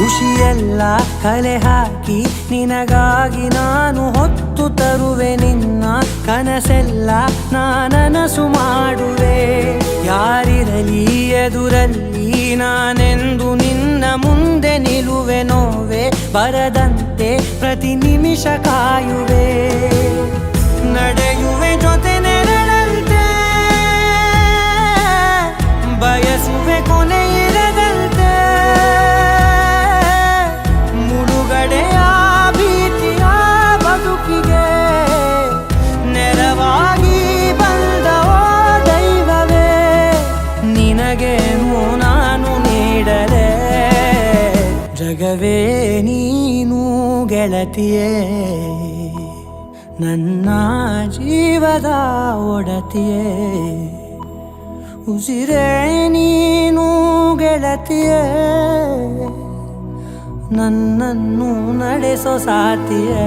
ಖುಷಿಯೆಲ್ಲ ಕಲೆ ಹಾಕಿ ನಿನಗಾಗಿ ನಾನು ಹೊತ್ತು ತರುವೆ ನಿನ್ನ ಕನಸೆಲ್ಲ ನಾನನಸು ಮಾಡುವೆ ಯಾರಿರಲಿ ಎದುರಲ್ಲಿ ನಾನೆಂದು ನಿನ್ನ ಮುಂದೆ ನಿಲ್ಲುವೆ ನೋವೆ ಬರದಂತೆ ಪ್ರತಿ ನಿಮಿಷ ಕಾಯುವೆ ನಡೆಯುವೆ ಜೊತೆ ನೆರಳಂತೆ ಬಯಸುವೆ ಕೊನೆ ಇರದಂತೆ ಮುಳುಗಡೆಯ ಭೀತಿಯ ಬದುಕಿಗೆ ನೆರವಾಗಿ ಬಂದವೋ ದೈವವೇ ನಿನಗೇನು ನಾನು ನೀಡಲೆ ಜಗವೇ ನೀನು ಗೆಳತಿಯೇ ನನ್ನ ಜೀವದ ಒಡತಿಯೇ ಉಸಿರೇ ನೀನು ಗೆಳತಿಯೇ ನನ್ನನ್ನು ನಡೆಸೋ ಸಾತಿಯೇ